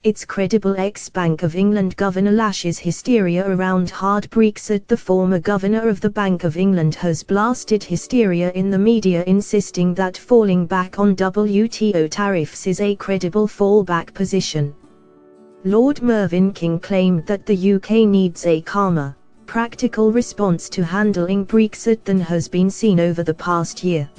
Its credible ex-Bank of England governor lashes hysteria around hard Brexit. The former governor of the Bank of England has blasted hysteria in the media, insisting that falling back on WTO tariffs is a credible fallback position. Lord Mervyn King claimed that the UK needs a calmer, practical response to handling Brexit than has been seen over the past year.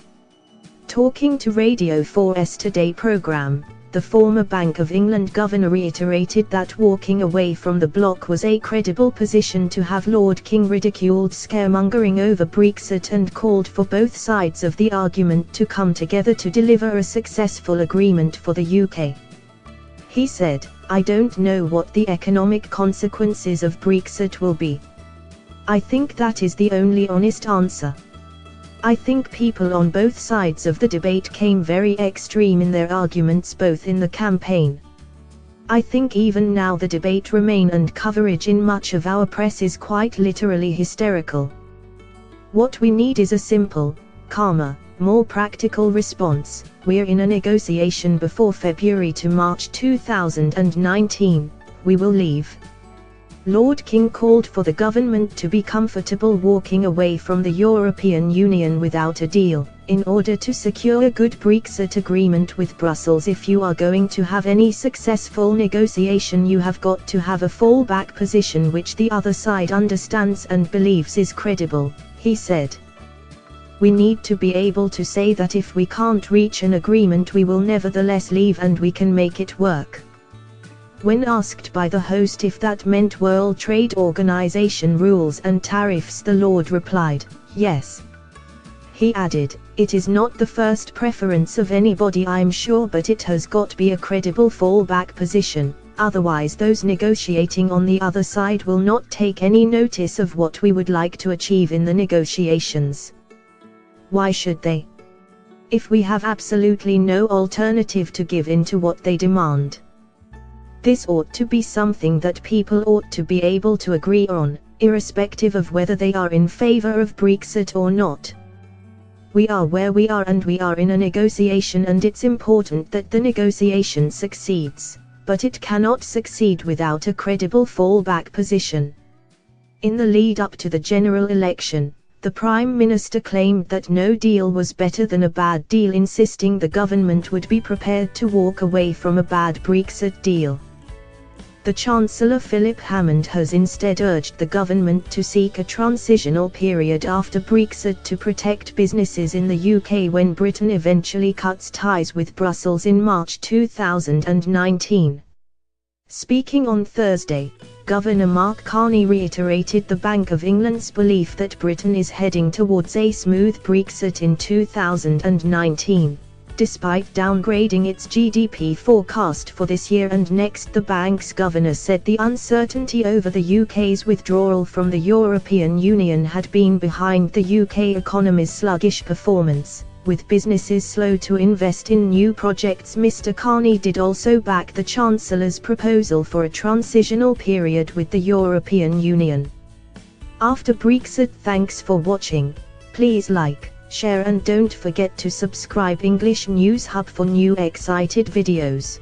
Talking to Radio 4's Today programme, the former Bank of England governor reiterated that walking away from the bloc was a credible position to have. Lord King ridiculed scaremongering over Brexit and called for both sides of the argument to come together to deliver a successful agreement for the UK. He said, "I don't know what the economic consequences of Brexit will be. I think that is the only honest answer. I think people on both sides of the debate came very extreme in their arguments, both in the campaign. I think even now the debate remains and coverage in much of our press is quite literally hysterical. What we need is a simple, calmer, more practical response. We're in a negotiation before February to March 2019, we will leave." Lord King called for the government to be comfortable walking away from the European Union without a deal, in order to secure a good Brexit agreement with Brussels. "If you are going to have any successful negotiation, you have got to have a fallback position which the other side understands and believes is credible," he said. "We need to be able to say that if we can't reach an agreement, we will nevertheless leave and we can make it work." When asked by the host if that meant World Trade Organization rules and tariffs, the Lord replied, "Yes." He added, "It is not the first preference of anybody, I'm sure, but it has got to be a credible fallback position, otherwise those negotiating on the other side will not take any notice of what we would like to achieve in the negotiations. Why should they? If we have absolutely no alternative to give in to what they demand. This ought to be something that people ought to be able to agree on, irrespective of whether they are in favor of Brexit or not. We are where we are and we are in a negotiation, and it's important that the negotiation succeeds, but it cannot succeed without a credible fallback position." In the lead up to the general election, the Prime Minister claimed that no deal was better than a bad deal, insisting the government would be prepared to walk away from a bad Brexit deal. The Chancellor Philip Hammond has instead urged the government to seek a transitional period after Brexit to protect businesses in the UK when Britain eventually cuts ties with Brussels in March 2019. Speaking on Thursday, Governor Mark Carney reiterated the Bank of England's belief that Britain is heading towards a smooth Brexit in 2019. Despite downgrading its GDP forecast for this year and next, the bank's governor said the uncertainty over the UK's withdrawal from the European Union had been behind the UK economy's sluggish performance, with businesses slow to invest in new projects. Mr. Carney did also back the Chancellor's proposal for a transitional period with the European Union after Brexit. Thanks for watching. Please like, share and don't forget to subscribe English News Hub for new excited videos.